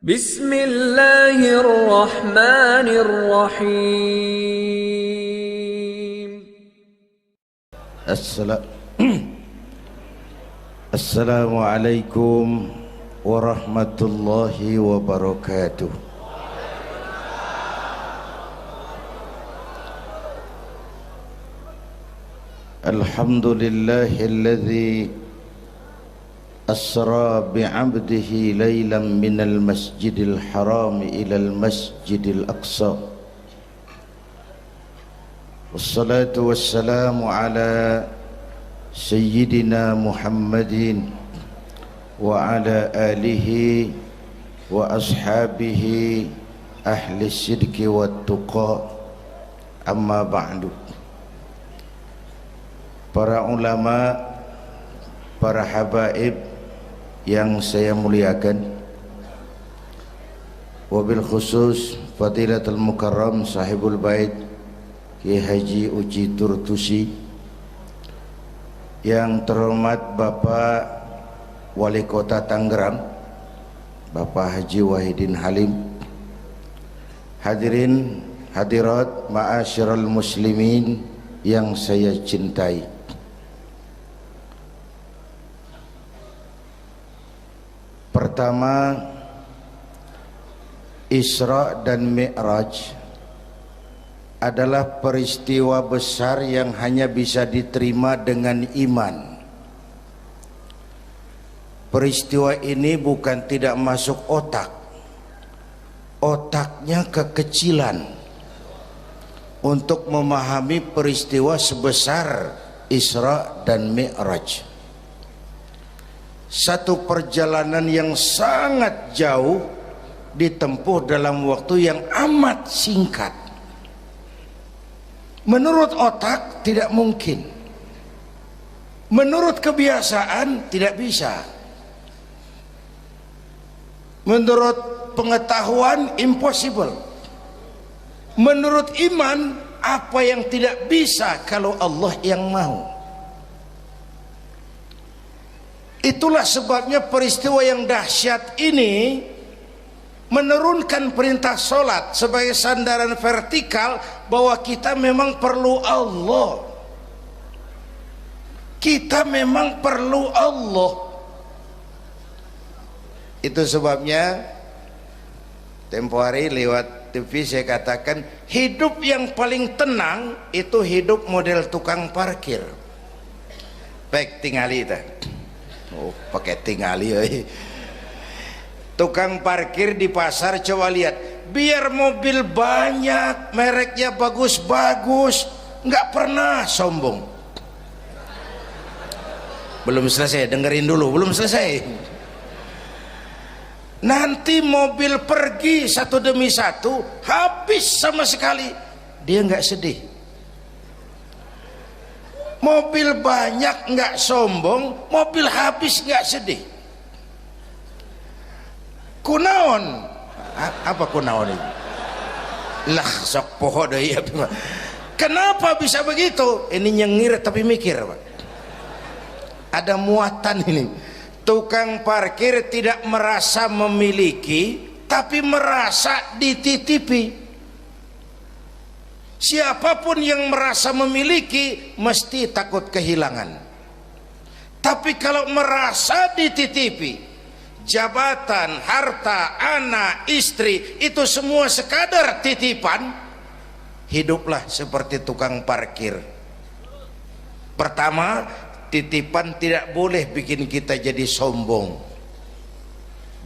Bismillahirrahmanirrahim. Assalamualaikum warahmatullahi wabarakatuh. Alhamdulillahilladzi asra bi'abdihi laylan minal masjidil haram ilal masjidil aqsa. Wassalatu wassalamu ala Sayyidina Muhammadin wa ala alihi wa ashabihi ahli sidqi wa tuqa, amma ba'du. Para ulama, para habaib yang saya muliakan, wabil khusus Fadilatul Mukarram Sahibul Bait Kiai Haji Uji Turtusi, yang terhormat Bapak Wali Kota Tangerang Bapak Haji Wahidin Halim, hadirin hadirat ma'asyiral muslimin yang saya cintai. Pertama, Isra dan Mi'raj adalah peristiwa besar yang hanya bisa diterima dengan iman. Peristiwa ini bukan tidak masuk otak, otaknya kekecilan untuk memahami peristiwa sebesar Isra dan Mi'raj. Satu perjalanan yang sangat jauh ditempuh dalam waktu yang amat singkat. Menurut otak tidak mungkin, menurut kebiasaan tidak bisa, menurut pengetahuan impossible, menurut iman apa yang tidak bisa kalau Allah yang mau. Itulah sebabnya peristiwa yang dahsyat ini menurunkan perintah solat sebagai sandaran vertikal bahwa kita memang perlu Allah. Kita memang perlu Allah. Itu sebabnya tempo hari lewat TV saya katakan, hidup yang paling tenang itu hidup model tukang parkir. Baik, tingali itu. Oh, pakai tingali. Tukang parkir di pasar, coba lihat, biar mobil banyak, mereknya bagus-bagus, nggak pernah sombong. Belum selesai, dengerin dulu, belum selesai. Nanti mobil pergi satu demi satu, habis sama sekali, dia nggak sedih. Mobil banyak nggak sombong, mobil habis nggak sedih. Kunaon? Apa kunaon itu? Lah sok poho deui. Kenapa bisa begitu? Ini nyengir tapi mikir, Pak. Ada muatan ini. Tukang parkir tidak merasa memiliki, tapi merasa dititipi. Siapapun yang merasa memiliki mesti takut kehilangan. Tapi kalau merasa dititipi, jabatan, harta, anak, istri, itu semua sekadar titipan, hiduplah seperti tukang parkir. Pertama, titipan tidak boleh bikin kita jadi sombong.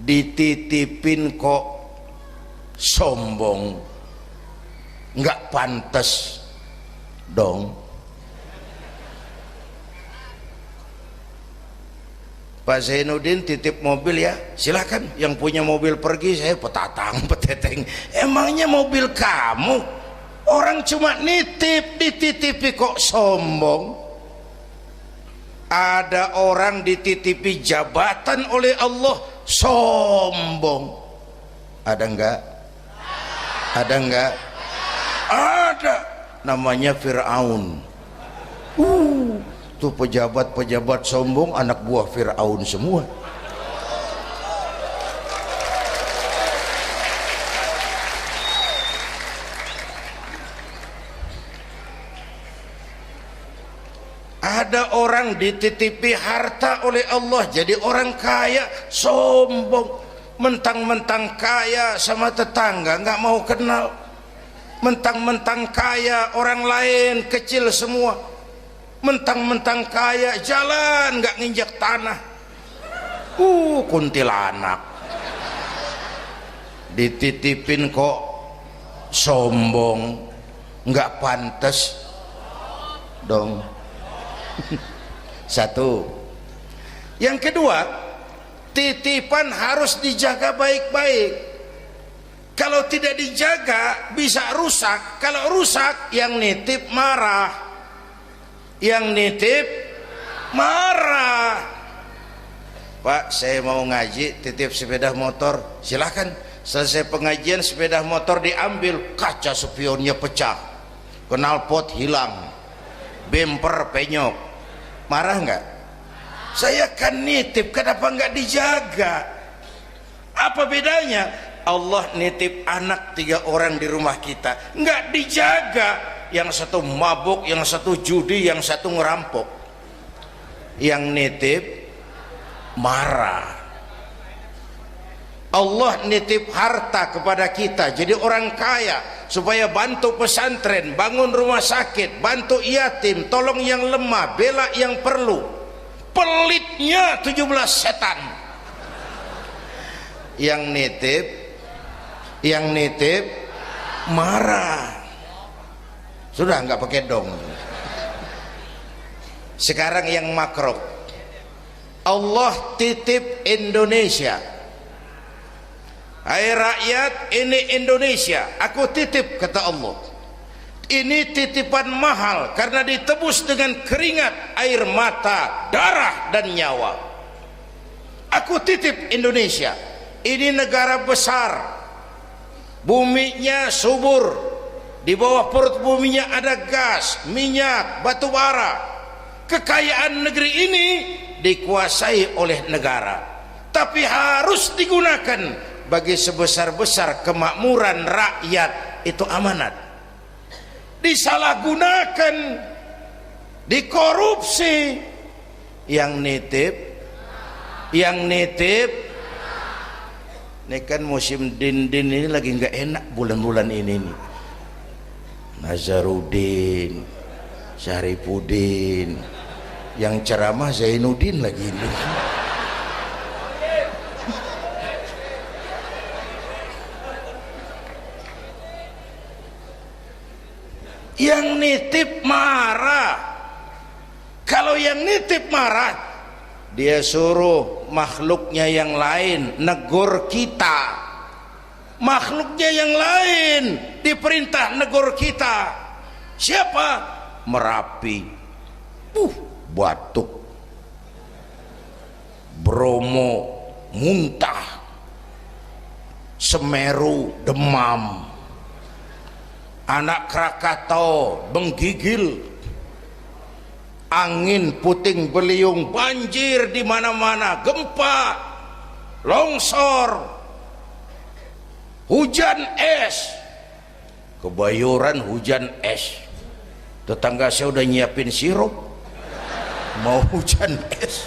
Dititipin kok sombong, nggak pantas dong. Pak Zainuddin titip mobil ya, silakan. Yang punya mobil pergi, saya petatang peteteng. Emangnya mobil kamu? Orang cuma nitip, dititipi kok sombong. Ada orang dititipi jabatan oleh Allah, sombong. Ada enggak? Ada enggak? Ada. Namanya Fir'aun. Tuh pejabat-pejabat sombong anak buah Fir'aun semua. ada orang dititipi harta oleh Allah jadi orang kaya, sombong, mentang-mentang kaya sama tetangga nggak mau kenal, mentang-mentang kaya orang lain kecil semua, mentang-mentang kaya jalan nggak nginjak tanah. Kuntilanak dititipin kok sombong, nggak pantas dong. Satu. Yang kedua, titipan harus dijaga baik-baik. Kalau tidak dijaga bisa rusak. Kalau rusak yang nitip marah, yang nitip marah. Pak, saya mau ngaji, titip sepeda motor, silakan. Selesai pengajian sepeda motor diambil, kaca spionnya pecah, knalpot hilang, bemper penyok, marah nggak? Saya kan nitip, kenapa nggak dijaga? Apa bedanya? Allah nitip anak 3 orang di rumah kita, nggak dijaga, yang satu mabuk, yang satu judi, yang satu ngerampok, yang nitip marah. Allah nitip harta kepada kita jadi orang kaya supaya bantu pesantren, bangun rumah sakit, bantu yatim, tolong yang lemah, bela yang perlu. Pelitnya 17 setan. Yang nitip marah. Sudah nggak pakai dong. Sekarang yang makro. Allah titip Indonesia. Hai rakyat, ini Indonesia, aku titip, kata Allah. Ini titipan mahal karena ditebus dengan keringat, air mata, darah dan nyawa. Aku titip Indonesia. Ini negara besar, buminya subur, di bawah perut buminya ada gas, minyak, batu bara. Kekayaan negeri ini dikuasai oleh negara, tapi harus digunakan bagi sebesar-besar kemakmuran rakyat. Itu amanat. Disalahgunakan, dikorupsi, yang nitip ini kan musim din-din ini lagi nggak enak bulan-bulan ini nih. Nazarudin, Syarifudin, yang ceramah Zainuddin lagi ini. Yang nitip marah. Kalau yang nitip marah, dia suruh makhluknya yang lain negur kita. Makhluknya yang lain diperintah negur kita. Siapa? Merapi, batuk, Bromo muntah, Semeru demam, Anak Krakatau menggigil, angin puting beliung, banjir di mana-mana, gempa, longsor, hujan es. Kebayoran hujan es. Tetangga saya udah nyiapin sirup, mau hujan es.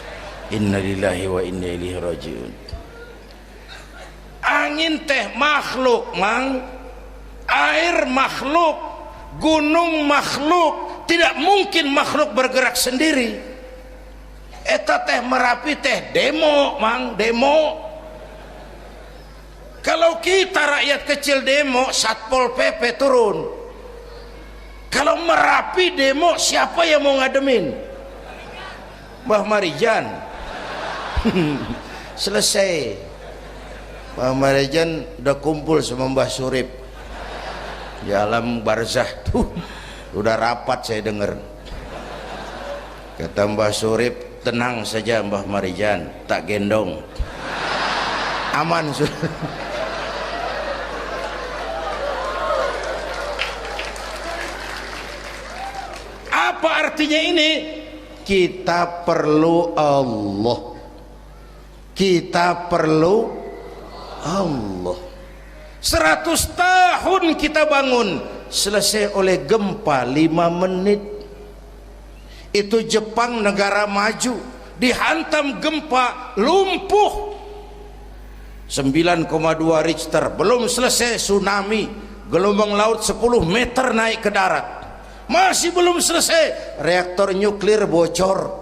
Innalillahi wa inna ilaihi rajiun. Angin teh makhluk, mang. Air makhluk, gunung makhluk, tidak mungkin makhluk bergerak sendiri. Eta teh Merapi teh demo, mang, demo. Kalau kita rakyat kecil demo, Satpol PP turun. Kalau Merapi demo, siapa yang mau ngademin? Mbah Marijan. Selesai. Mbah Marijan udah kumpul sama Mbah Surip di alam barzah tuh, udah rapat saya dengar. Kata Mbah Surip, tenang saja Mbah Marijan, tak gendong, aman sudah. Apa artinya ini? Kita perlu Allah, kita perlu Allah. 100 tahun kita bangun, selesai oleh gempa 5 menit. Itu Jepang negara maju, dihantam gempa, lumpuh 9,2 Richter. Belum selesai tsunami, gelombang laut 10 meter naik ke darat. Masih belum selesai, reaktor nuklir bocor,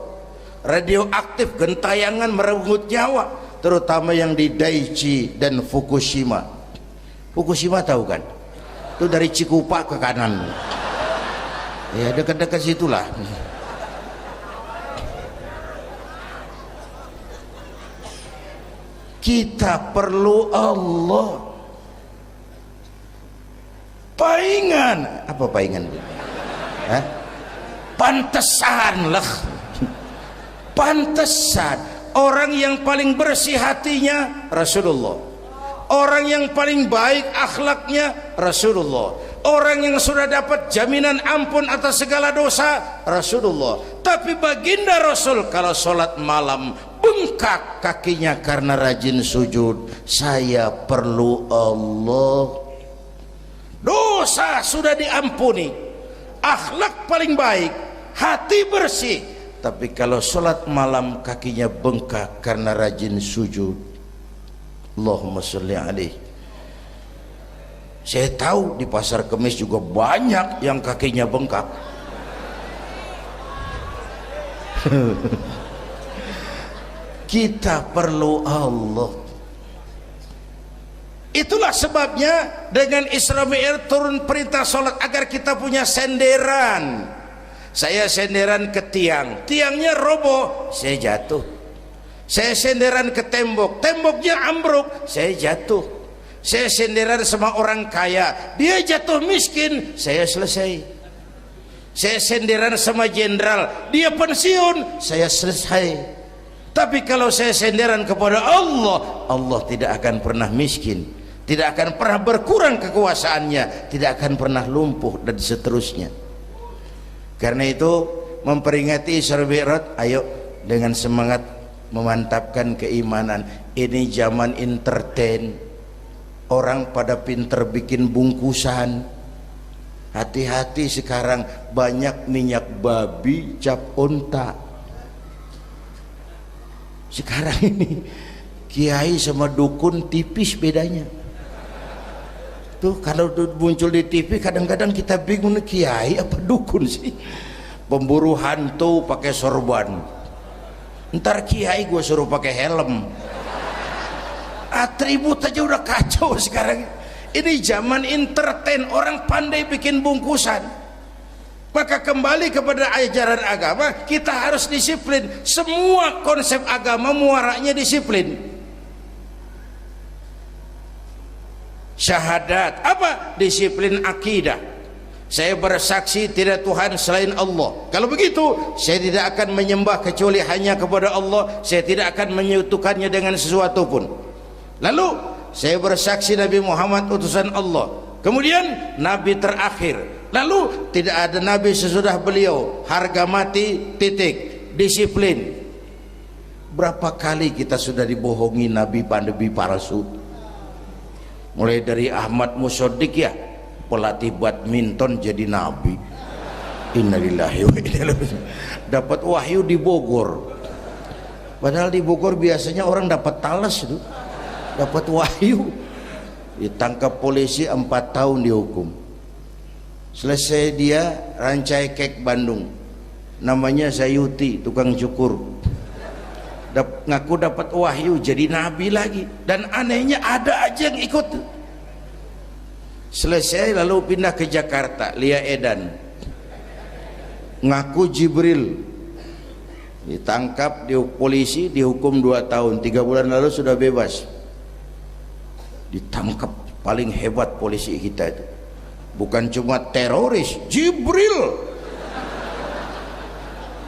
radioaktif gentayangan merenggut nyawa, terutama yang di Daiichi dan Fukushima. Fukushima tahu kan? Itu dari Cikupa ke kanan. Ya, dekat-dekat situlah. Kita perlu Allah. Paingan, apa paingan? Hah? Pantesan lah. Pantesan orang yang paling bersih hatinya Rasulullah, orang yang paling baik akhlaknya Rasulullah, orang yang sudah dapat jaminan ampun atas segala dosa Rasulullah. Tapi baginda Rasul kalau sholat malam bengkak kakinya karena rajin sujud. Saya perlu Allah. Dosa sudah diampuni, akhlak paling baik, hati bersih, tapi kalau sholat malam kakinya bengkak karena rajin sujud. Allahumma sholli alaihi. Saya tahu di pasar Kemis juga banyak yang kakinya bengkak. Kita perlu Allah. Itulah sebabnya dengan Isra Mi'raj turun perintah sholat agar kita punya senderan. Saya senderan ke tiang, tiangnya roboh, saya jatuh. Saya senderan ke tembok, temboknya ambruk, saya jatuh. Saya senderan sama orang kaya, dia jatuh miskin, saya selesai. Saya senderan sama jenderal, dia pensiun, saya selesai. Tapi kalau saya senderan kepada Allah, Allah tidak akan pernah miskin, tidak akan pernah berkurang kekuasaannya, tidak akan pernah lumpuh, dan seterusnya. Karena itu memperingati Isra Mi'raj, ayo dengan semangat memantapkan keimanan. Ini zaman entertain, orang pada pinter bikin bungkusan. Hati-hati sekarang banyak minyak babi cap onta. Sekarang ini kiai sama dukun tipis bedanya. Tuh kalau muncul di TV kadang-kadang kita bingung, kiai apa dukun sih? Pemburu hantu pakai sorban, ntar kiai gue suruh pakai helm. Atribut aja udah kacau sekarang. Ini zaman entertain, orang pandai bikin bungkusan. Maka kembali kepada ajaran agama, kita harus disiplin. Semua konsep agama muaranya disiplin. Syahadat apa? Disiplin akidah. Saya bersaksi tidak Tuhan selain Allah. Kalau begitu, saya tidak akan menyembah kecuali hanya kepada Allah. Saya tidak akan menyekutukannya dengan sesuatu pun. Lalu saya bersaksi Nabi Muhammad utusan Allah. Kemudian Nabi terakhir. Lalu tidak ada Nabi sesudah beliau. Harga mati, titik. Disiplin. Berapa kali kita sudah dibohongi Nabi pandemi palsu. Mulai dari Ahmad Musodik, ya, pelatih badminton jadi Nabi. Innalillahi wa inna ilaihi. Dapat wahyu di Bogor. Padahal di Bogor biasanya orang dapat talas itu. Dapat wahyu. Ditangkap polisi 4 tahun dihukum. Selesai dia rancai kek Bandung, namanya Zayuti, tukang cukur. Ngaku dapat wahyu jadi nabi lagi, dan anehnya ada aja yang ikut. Selesai lalu pindah ke Jakarta, Lia Edan, ngaku Jibril, ditangkap di polisi, dihukum 2 tahun, 3 bulan lalu sudah bebas. Ditangkap, paling hebat polisi kita itu. Bukan cuma teroris, Jibril.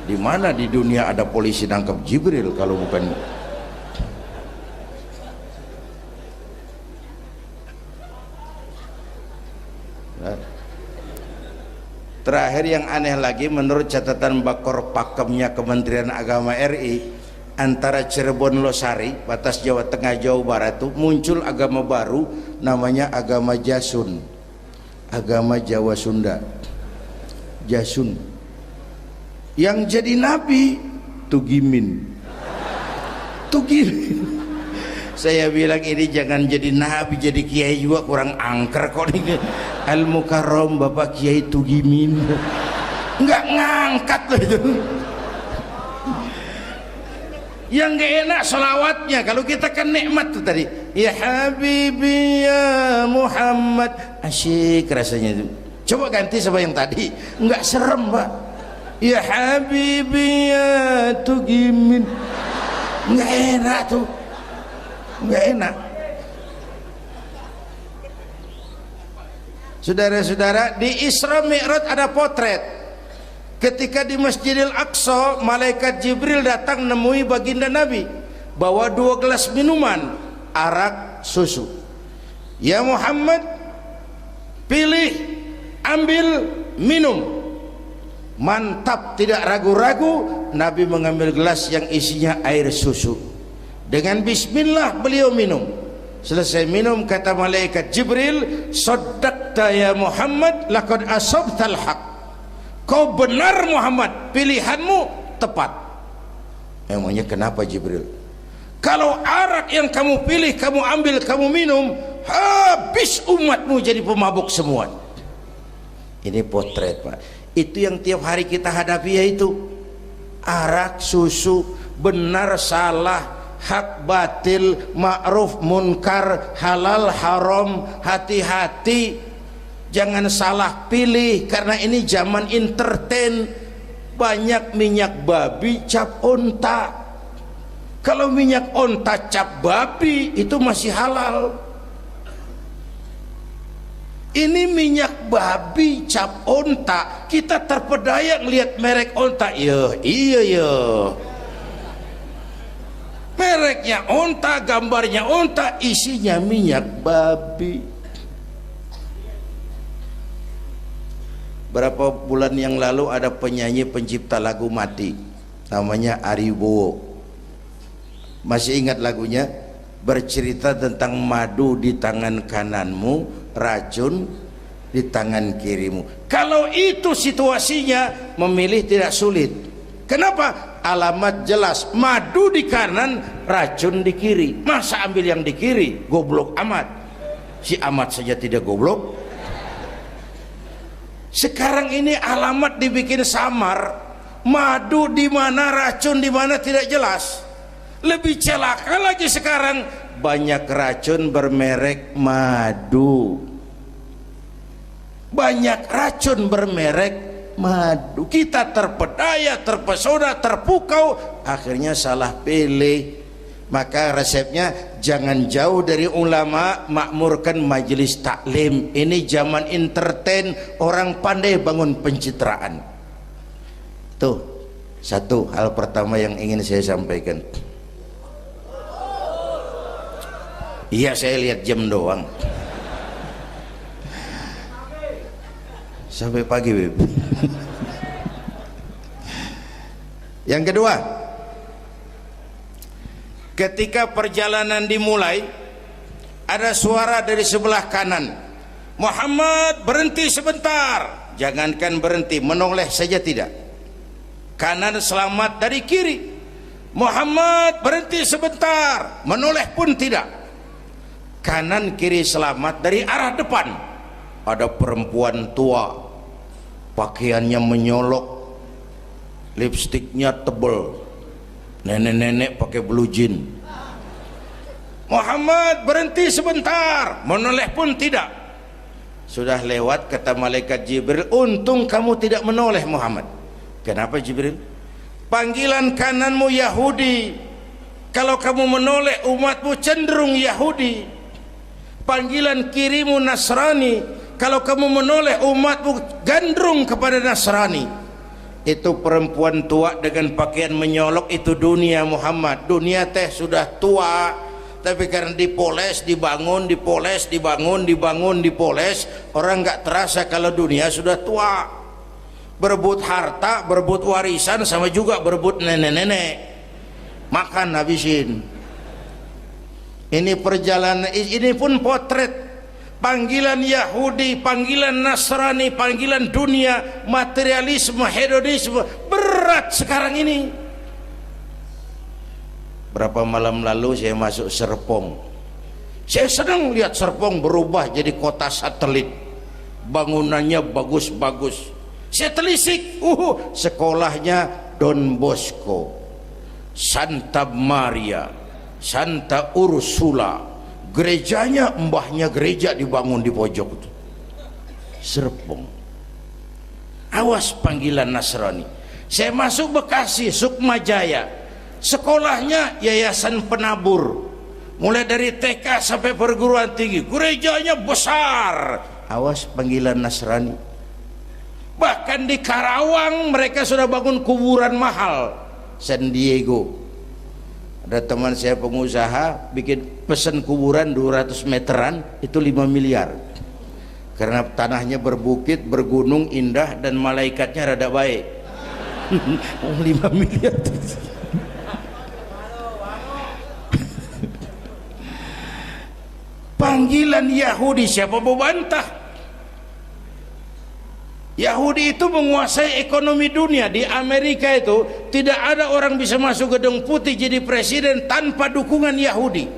Di mana di dunia ada polisi nangkap Jibril kalau bukan? Terakhir yang aneh lagi, menurut catatan Bakor Pakemnya Kementerian Agama RI, antara Cirebon Losari, batas Jawa Tengah Jawa Barat, itu muncul agama baru namanya agama Jasun. Agama Jawa Sunda, Jasun. yang jadi nabi Tugimin. Saya bilang ini jangan jadi nabi, jadi kiai juga kurang angker kok nih. Al Mukarram Bapak Kiai Tugimin nggak ngangkat loh itu. Yang gak enak selawatnya. Kalau kita kan nikmat tuh tadi, ya Habibi ya Muhammad, asyik rasanya itu. Coba ganti sama yang tadi, nggak serem Pak. Ya Habibi ya Tugimin, nggak enak tuh, nggak enak. Saudara-saudara, di Isra Mi'raj ada potret. Ketika di Masjidil Aqsa, malaikat Jibril datang nemui baginda Nabi, bawa 2 gelas minuman, arak, susu. Ya Muhammad, pilih, ambil, minum. Mantap, tidak ragu-ragu, Nabi mengambil gelas yang isinya air susu. Dengan bismillah beliau minum. Selesai minum, kata malaikat Jibril, "Shaddaqta ya Muhammad, laqad asabtal haq." Kau benar Muhammad, pilihanmu tepat. Emangnya kenapa Jibril? Kalau arak yang kamu pilih, kamu ambil, kamu minum, habis umatmu jadi pemabuk semua. Ini potret Pak. Itu yang tiap hari kita hadapi, yaitu arak, susu, benar, salah, hak, batil, ma'ruf, munkar, halal, haram. Hati-hati, jangan salah pilih, karena ini zaman entertain. Banyak minyak babi cap onta. Kalau minyak onta cap babi itu masih halal. Ini minyak babi cap onta, kita terpedaya ngelihat merek onta. Iya mereknya onta, gambarnya onta, isinya minyak babi. Berapa bulan yang lalu ada penyanyi pencipta lagu mati, namanya Ari Bowo. Masih ingat lagunya? Bercerita tentang madu di tangan kananmu, racun di tangan kirimu. Kalau itu situasinya, memilih tidak sulit. Kenapa? Alamat jelas, madu di kanan, racun di kiri. Masa ambil yang di kiri? Goblok amat. Si amat saja tidak goblok. Sekarang ini alamat dibikin samar. Madu di mana, racun di mana tidak jelas. Lebih celaka lagi sekarang, banyak racun bermerek madu. Banyak racun bermerek madu. Kita terpedaya, terpesona, terpukau, akhirnya salah pilih. Maka resepnya jangan jauh dari ulama, makmurkan majelis taklim. Ini zaman entertain, orang pandai bangun pencitraan. Tuh, satu hal pertama yang ingin saya sampaikan. Iya, saya lihat jam doang. Sampai pagi, Beb. Yang kedua, ketika perjalanan dimulai, ada suara dari sebelah kanan, Muhammad berhenti sebentar. Jangankan berhenti, menoleh saja tidak. Kanan selamat dari kiri, Muhammad berhenti sebentar, menoleh pun tidak. Kanan kiri selamat dari arah depan. Ada perempuan tua, pakaiannya menyolok, lipstiknya tebal, nenek-nenek pakai blue jean. Muhammad berhenti sebentar, menoleh pun tidak. Sudah lewat, kata malaikat Jibril, untung kamu tidak menoleh Muhammad. Kenapa Jibril? Panggilan kananmu Yahudi, kalau kamu menoleh umatmu cenderung Yahudi. Panggilan kirimu Nasrani, kalau kamu menoleh umatmu gandrung kepada Nasrani. Itu perempuan tua dengan pakaian menyolok, itu dunia Muhammad. Dunia teh sudah tua, tapi karena dipoles, dibangun, dipoles, dibangun, dibangun, dipoles, orang nggak terasa kalau dunia sudah tua. Berebut harta, berebut warisan, sama juga berebut nenek-nenek. Makan habisin. Ini perjalanan, ini pun potret. Panggilan Yahudi, panggilan Nasrani, panggilan dunia, materialisme, hedonisme, berat sekarang ini. Berapa malam lalu saya masuk Serpong. Saya senang lihat Serpong berubah jadi kota satelit, bangunannya bagus-bagus. Saya telisik, sekolahnya Don Bosco, Santa Maria, Santa Ursula, gerejanya mbahnya gereja dibangun di pojok itu. Serpong. Awas panggilan Nasrani. Saya masuk Bekasi, Sukmajaya, sekolahnya Yayasan Penabur, mulai dari TK sampai perguruan tinggi, gerejanya besar. Awas panggilan Nasrani. Bahkan di Karawang mereka sudah bangun kuburan mahal. San Diego, ada teman saya pengusaha bikin pesan kuburan 200 meteran, itu 5 miliar. Karena tanahnya berbukit, bergunung, indah, dan malaikatnya rada baik. 5 miliar. Panggilan Yahudi, siapa mau bantah? Yahudi itu menguasai ekonomi dunia. Di Amerika itu tidak ada orang bisa masuk Gedung Putih jadi presiden tanpa dukungan Yahudi.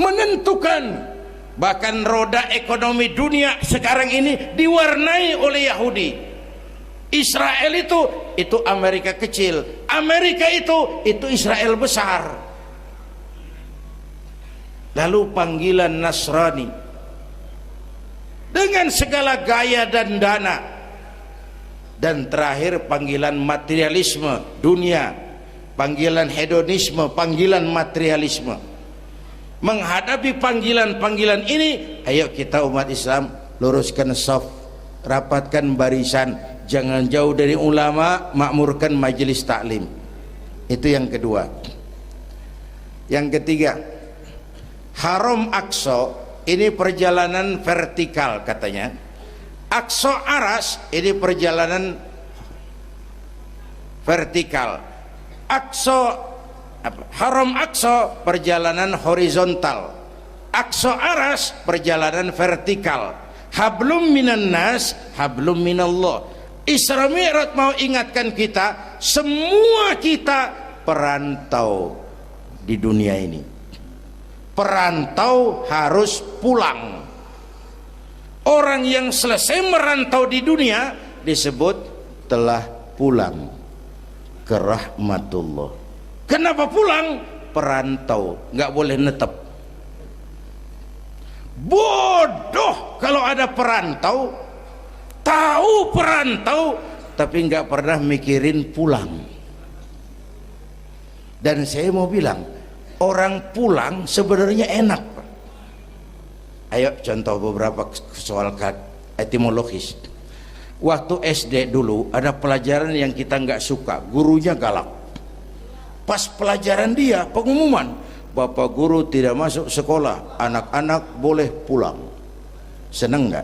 Menentukan. Bahkan roda ekonomi dunia sekarang ini diwarnai oleh Yahudi. Israel itu Amerika kecil, Amerika itu Israel besar. Lalu panggilan Nasrani dengan segala gaya dan dana, dan terakhir panggilan materialisme dunia, panggilan hedonisme, panggilan materialisme. Menghadapi panggilan-panggilan ini, ayo kita umat Islam luruskan saf, rapatkan barisan, jangan jauh dari ulama, makmurkan majelis taklim. Itu yang kedua. Yang ketiga, Haram Aqsa ini perjalanan vertikal katanya. Aqsa Aras ini perjalanan vertikal. Haram Aqsa perjalanan horizontal. Aqsa Aras perjalanan vertikal. Hablum minan nas, hablum minallah. Isra Mi'raj mau ingatkan kita, semua kita perantau di dunia ini. Perantau harus pulang. Orang yang selesai merantau di dunia disebut telah pulang ke rahmatullah. Kenapa pulang? Perantau, nggak boleh netep. Bodoh kalau ada perantau, tahu perantau tapi nggak pernah mikirin pulang. Dan saya mau bilang, orang pulang sebenarnya enak. Ayo contoh beberapa soal etimologis. Waktu SD dulu ada pelajaran yang kita nggak suka, gurunya galak. Pas pelajaran dia, pengumuman, Bapak guru tidak masuk sekolah, anak-anak boleh pulang. Seneng nggak?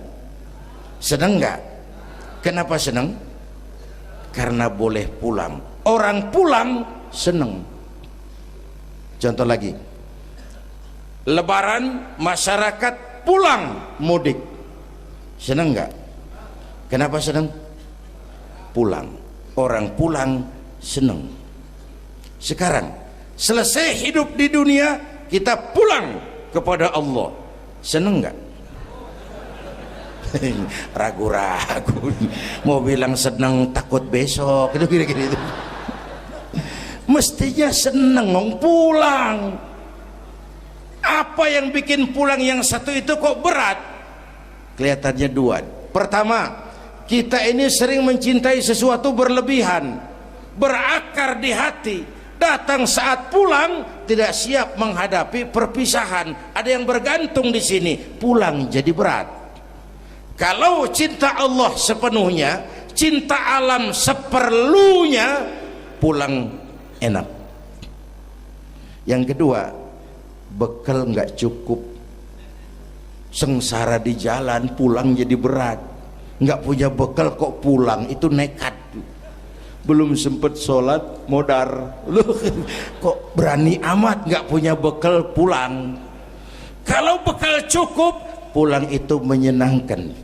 Seneng nggak? Kenapa seneng? Karena boleh pulang. Orang pulang seneng. Contoh lagi, Lebaran masyarakat pulang mudik, seneng nggak? Kenapa seneng? Pulang. Orang pulang seneng. Sekarang selesai hidup di dunia, kita pulang kepada Allah, seneng nggak? Ragu-ragu, mau bilang seneng takut besok, itu kira-kira itu. Mestinya seneng pulang. Apa yang bikin pulang yang satu itu kok berat? Kelihatannya dua. Pertama, kita ini sering mencintai sesuatu berlebihan, berakar di hati. Datang saat pulang tidak siap menghadapi perpisahan. Ada yang bergantung di sini, pulang jadi berat. Kalau cinta Allah sepenuhnya, cinta alam seperlunya, pulang enak. Yang kedua, bekal nggak cukup, sengsara di jalan, pulang jadi berat. Nggak punya bekal kok pulang, itu nekat. Belum sempet sholat modar, loh kok berani amat nggak punya bekal pulang. Kalau bekal cukup, pulang itu menyenangkan.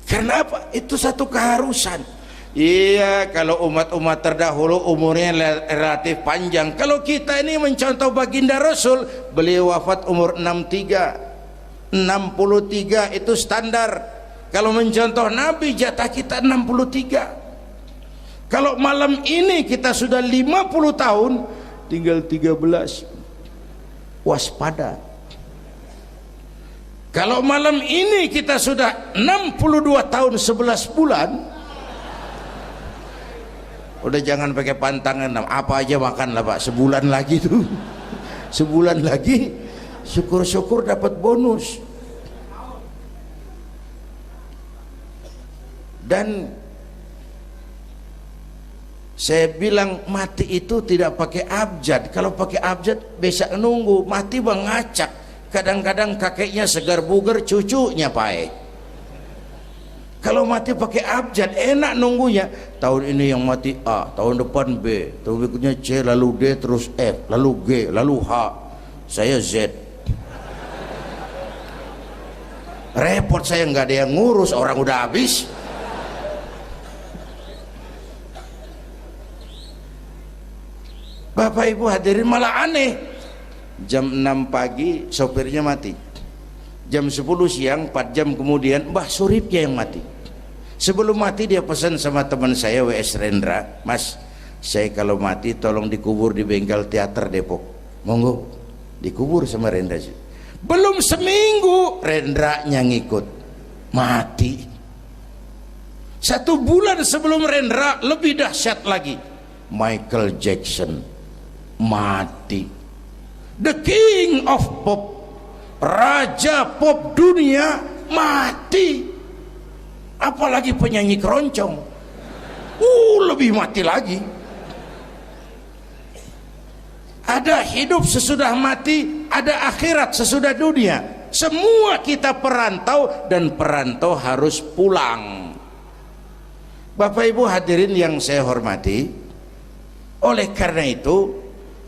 Karena apa? Itu satu keharusan. Iya, kalau umat-umat terdahulu umurnya relatif panjang. Kalau kita ini mencontoh baginda Rasul, beliau wafat umur 63 itu standar. Kalau mencontoh Nabi, jatah kita 63. Kalau malam ini kita sudah 50 tahun, tinggal 13. Waspada. Kalau malam ini kita sudah 62 tahun 11 bulan, udah jangan pakai pantangan, apa aja makanlah Pak, sebulan lagi tuh. Sebulan lagi syukur-syukur dapat bonus. Dan saya bilang mati itu tidak pakai abjad. Kalau pakai abjad bisa nunggu, mati bang ngacak. Kadang-kadang kakeknya segar bugar, cucunya pakai. Kalau mati pakai abjad enak nunggunya. Tahun ini yang mati A, tahun depan B, tahun berikutnya C, lalu D, terus F, lalu G, lalu H. Saya Z. Repot saya, nggak ada yang ngurus, orang udah habis. Bapak Ibu hadirin, malah aneh. Jam 6 pagi sopirnya mati. Jam 10 siang, 4 jam kemudian Mbah Suripnya yang mati. Sebelum mati dia pesan sama teman saya W.S. Rendra, Mas, saya kalau mati tolong dikubur di bengkel teater Depok. Monggo, dikubur sama Rendra. Belum seminggu Rendranya ngikut, mati. 1 bulan sebelum Rendra, lebih dahsyat lagi, Michael Jackson mati. The King of Pop, raja pop dunia, mati. Apalagi penyanyi keroncong, lebih mati lagi. Ada hidup sesudah mati, ada akhirat sesudah dunia. Semua kita perantau, dan perantau harus pulang. Bapak Ibu hadirin yang saya hormati, oleh karena itu,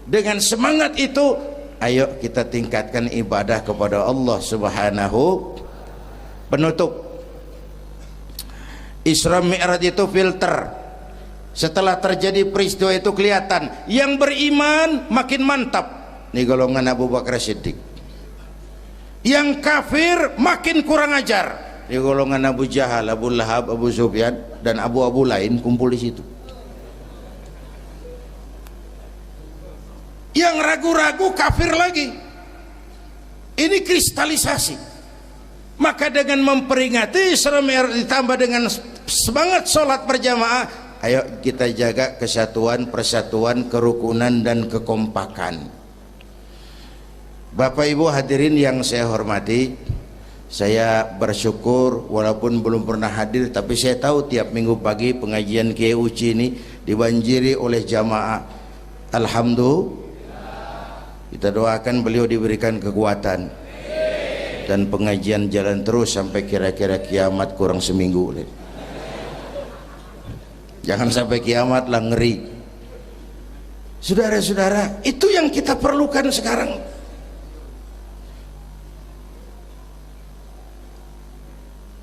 dengan semangat itu, ayo kita tingkatkan ibadah kepada Allah Subhanahu. Penutup, Isra Mi'raj itu filter. Setelah terjadi peristiwa itu kelihatan, yang beriman makin mantap, ini golongan Abu Bakar Siddiq. Yang kafir makin kurang ajar, ini golongan Abu Jahal, Abu Lahab, Abu Sufyan, dan abu-abu lain kumpul di situ. Yang ragu-ragu kafir lagi. Ini kristalisasi. Maka dengan memperingati Isra Mi'raj ditambah dengan semangat sholat berjamaah, ayo kita jaga kesatuan, persatuan, kerukunan, dan kekompakan. Bapak Ibu hadirin yang saya hormati, saya bersyukur walaupun belum pernah hadir, tapi saya tahu tiap minggu pagi pengajian Kiai Uci ini dibanjiri oleh jamaah. Alhamdulillah, kita doakan beliau diberikan kekuatan dan pengajian jalan terus sampai kira-kira kiamat, kurang seminggu. Jangan sampai kiamat lah, ngeri. Saudara-saudara, itu yang kita perlukan sekarang.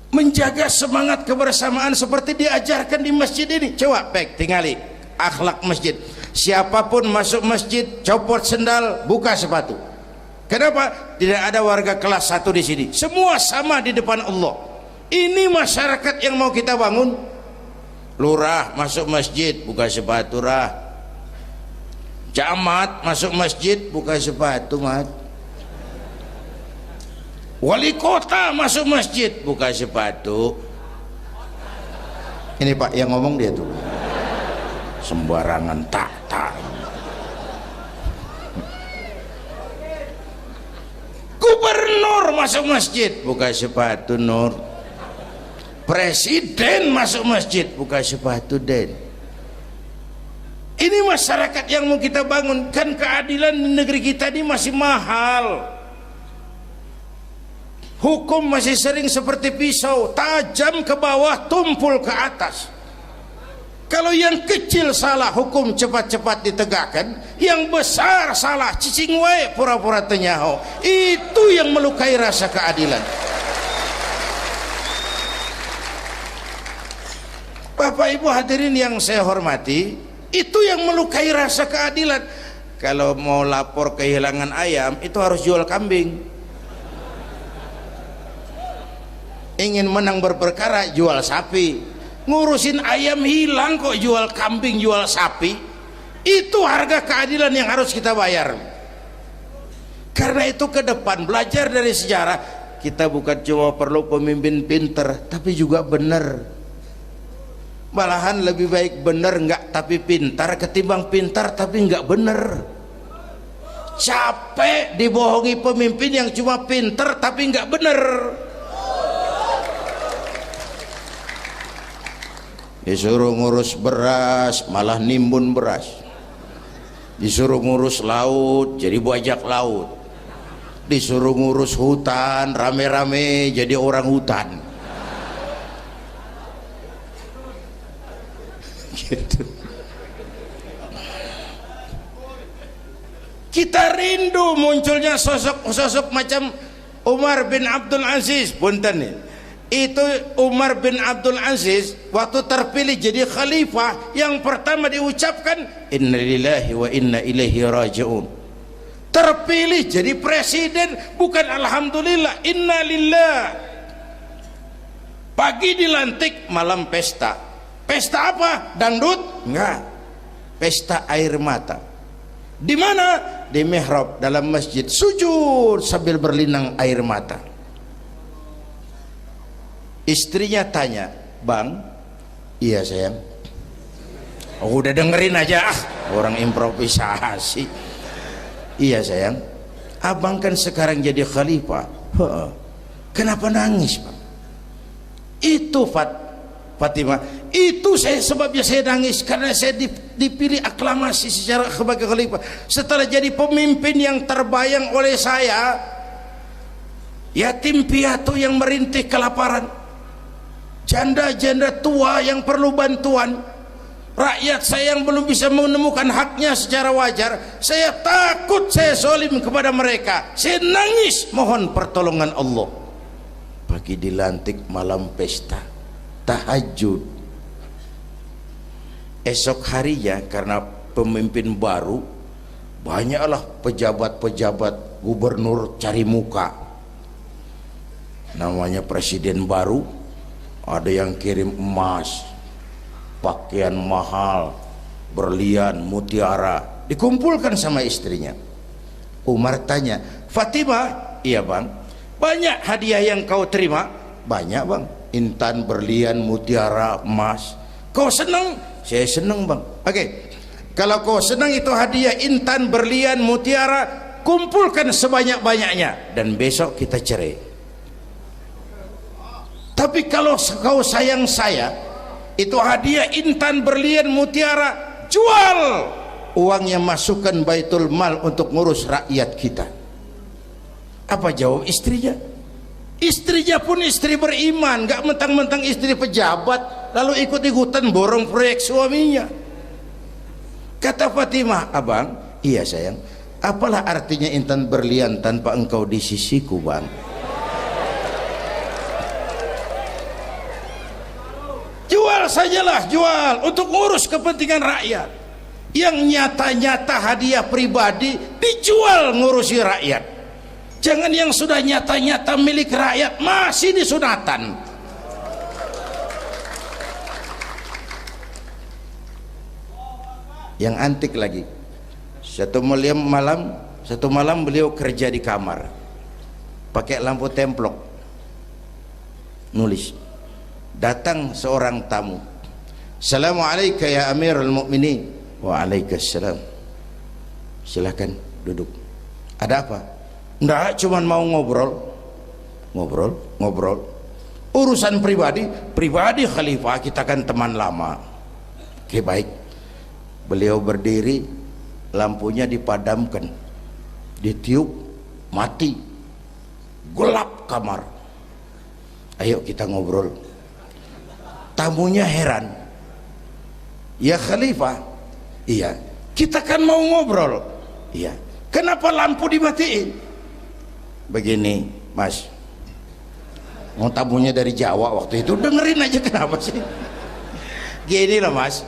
Menjaga semangat kebersamaan seperti diajarkan di masjid ini. Coba tingali akhlak masjid. Siapapun masuk masjid, copot sendal, buka sepatu. Kenapa? Tidak ada warga kelas 1 di sini. Semua sama di depan Allah. Ini masyarakat yang mau kita bangun. Lurah masuk masjid, buka sepatu, rah. Camat masuk masjid, buka sepatu, mat. Wali kota masuk masjid, buka sepatu. Ini Pak yang ngomong dia tuh. Sembarangan tak. Gubernur masuk masjid, buka sepatu, Nur. Presiden masuk masjid, buka sepatu, Den. Ini masyarakat yang mau kita bangun. Kan keadilan di negeri kita ini masih mahal. Hukum masih sering seperti pisau, tajam ke bawah, tumpul ke atas. Kalau yang kecil salah, hukum cepat-cepat ditegakkan. Yang besar salah, cicing wae, pura-pura tenyaho. Itu yang melukai rasa keadilan. Bapak Ibu hadirin yang saya hormati, itu yang melukai rasa keadilan. Kalau mau lapor kehilangan ayam, itu harus jual kambing. Ingin menang berperkara, jual sapi. Ngurusin ayam hilang kok jual kambing, jual sapi. Itu harga keadilan yang harus kita bayar. Karena itu ke depan belajar dari sejarah, kita bukan cuma perlu pemimpin pinter, tapi juga benar. Malahan lebih baik benar enggak tapi pintar ketimbang pintar tapi enggak benar. Capek dibohongi pemimpin yang cuma pintar tapi enggak benar. Disuruh ngurus beras malah nimbun beras, disuruh ngurus laut jadi bajak laut, disuruh ngurus hutan rame-rame jadi orang hutan. Gitu. Kita rindu munculnya sosok-sosok macam Umar bin Abdul Aziz. Punten nih, itu Umar bin Abdul Aziz waktu terpilih jadi khalifah, yang pertama diucapkan innalillahi wa inna ilaihi raji'un. Terpilih jadi presiden bukan alhamdulillah, innalillah. Pagi dilantik, malam pesta. Pesta apa? Dangdut? Enggak. Pesta air mata. Di mana? Di mihrab dalam masjid, sujud sambil berlinang air mata. Istrinya tanya, "Bang?" "Iya sayang." "Oh, udah dengerin aja, orang improvisasi." "Iya sayang, abang kan sekarang jadi khalifah." "Kenapa nangis, Bang?" "Itu Fatimah, itu sebabnya saya nangis karena saya dipilih aklamasi secara sebagai khalifah. Setelah jadi pemimpin yang terbayang oleh saya, yatim piatu yang merintih kelaparan, janda-janda tua yang perlu bantuan, rakyat saya yang belum bisa menemukan haknya secara wajar. Saya takut saya zalim kepada mereka. Saya nangis mohon pertolongan Allah." Pagi dilantik, malam pesta, tahajud. Esok harinya karena pemimpin baru, banyaklah pejabat-pejabat gubernur cari muka. Namanya presiden baru, ada yang kirim emas, pakaian mahal, berlian, mutiara, dikumpulkan sama istrinya. Umar tanya, "Fatimah?" "Iya bang." "Banyak hadiah yang kau terima?" "Banyak bang, intan, berlian, mutiara, emas." "Kau senang?" "Saya senang bang." "Oke, kalau kau senang itu hadiah intan, berlian, mutiara, kumpulkan sebanyak-banyaknya dan besok kita cerai. Tapi kalau kau sayang saya, itu hadiah intan, berlian, mutiara, jual, uangnya masukkan baitul mal untuk ngurus rakyat kita." Apa jawab istrinya? Istrinya pun istri beriman, gak mentang-mentang istri pejabat lalu ikut-ikutan borong proyek suaminya. Kata Fatimah, "Abang?" "Iya sayang." "Apalah artinya intan berlian tanpa engkau di sisiku bang?" Jual sajalah, jual untuk ngurus kepentingan rakyat. Yang nyata-nyata hadiah pribadi dijual ngurusi rakyat. Jangan yang sudah nyata-nyata milik rakyat masih disunatan. Yang antik lagi, satu malam beliau kerja di kamar, pakai lampu templok, nulis. Datang seorang tamu, "Assalamualaikum ya Amirul Mukminin." "Waalaikumsalam." "Silakan duduk." "Ada apa?" "Enggak, cuman mau ngobrol." Ngobrol urusan pribadi khalifah, kita kan teman lama." "Oke baik." Beliau berdiri, lampunya dipadamkan, ditiup, mati, gelap kamar. "Ayo kita ngobrol." Tamunya heran, "Ya khalifah?" "Iya." "Kita kan mau ngobrol." "Iya." "Kenapa lampu dimatiin?" "Begini mas," mau tamunya dari Jawa waktu itu, dengerin aja kenapa sih. Gini loh Mas,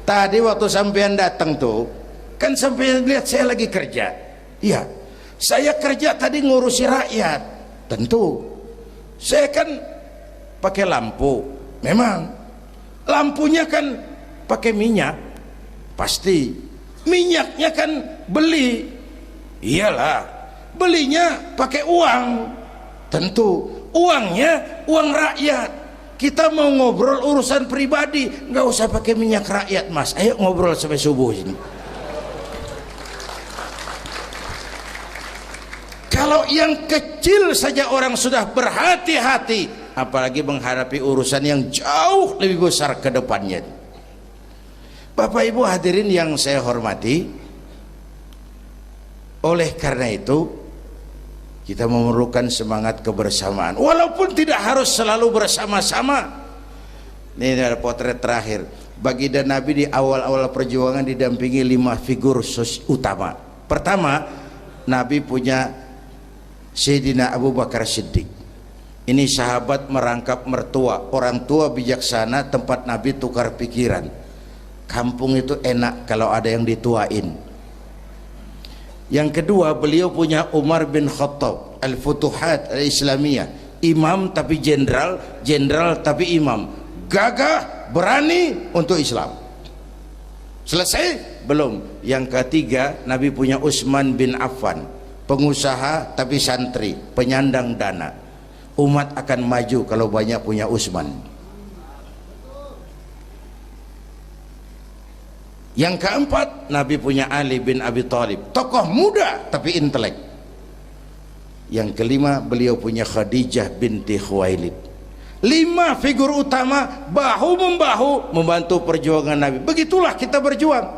tadi waktu sampean datang tuh kan sampean lihat saya lagi kerja. Iya, saya kerja tadi ngurusi rakyat. Tentu saya kan pakai lampu, memang lampunya kan pakai minyak, pasti minyaknya kan beli, iyalah belinya pakai uang, tentu uangnya uang rakyat. Kita mau ngobrol urusan pribadi, nggak usah pakai minyak rakyat Mas, ayo ngobrol sampai subuh ini. Kalau yang kecil saja orang sudah berhati-hati, apalagi menghadapi urusan yang jauh lebih besar ke depannya. Bapak Ibu hadirin yang saya hormati, oleh karena itu kita memerlukan semangat kebersamaan, walaupun tidak harus selalu bersama-sama. Ini adalah potret terakhir. Baginda Nabi di awal-awal perjuangan didampingi 5 figur utama. Pertama, Nabi punya Sayyidina Abu Bakar Siddiq. Ini sahabat merangkap mertua, orang tua bijaksana, tempat Nabi tukar pikiran. Kampung itu enak kalau ada yang dituain. Yang kedua, beliau punya Umar bin Khattab, Al-Futuhat Al-Islamiyah, imam tapi jenderal, jenderal tapi imam, gagah, berani untuk Islam. Selesai? Belum. Yang ketiga, Nabi punya Utsman bin Affan, pengusaha tapi santri, penyandang dana. Umat akan maju kalau banyak punya Utsman. Yang keempat, Nabi punya Ali bin Abi Thalib, tokoh muda tapi intelek. Yang kelima, beliau punya Khadijah binti Khuwailid. 5 figur utama bahu membahu membantu perjuangan Nabi. Begitulah kita berjuang,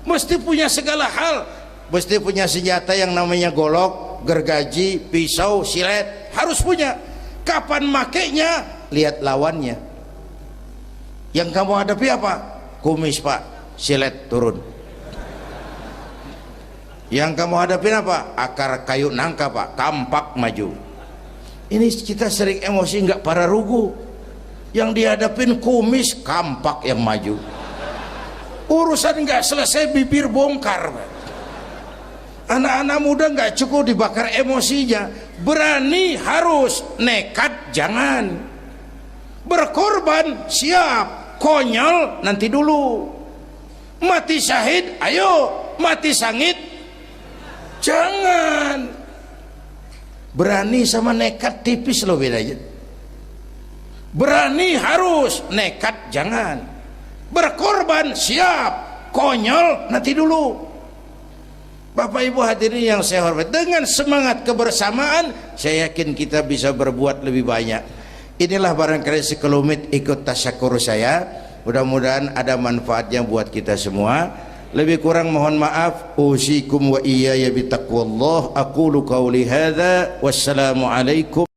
mesti punya segala hal, mesti punya senjata yang namanya golok, gergaji, pisau, silet, harus punya. Kapan makainya, lihat lawannya. Yang kamu hadapi apa? Kumis Pak, silet turun. Yang kamu hadapin apa? Akar kayu nangka Pak, kampak maju. Ini kita sering emosi, nggak para rugu. Yang dihadapin kumis, kampak yang maju. Urusan nggak selesai, bibir bongkar Pak. Anak-anak muda nggak cukup dibakar emosinya, berani harus, nekat jangan. Berkorban siap, konyol nanti dulu. Mati syahid ayo, mati sangit jangan. Berani sama nekat tipis loh bedanya. Berani harus, nekat jangan. Berkorban siap, konyol nanti dulu. Bapak Ibu hadirin yang saya hormati, dengan semangat kebersamaan saya yakin kita bisa berbuat lebih banyak. Inilah barangkali sekelumit ikut tasyakur saya, mudah-mudahan ada manfaatnya buat kita semua. Lebih kurang mohon maaf. Usikum wa iyaya bitaqwallah. Aqulu qawli hadza wassalamu alaikum.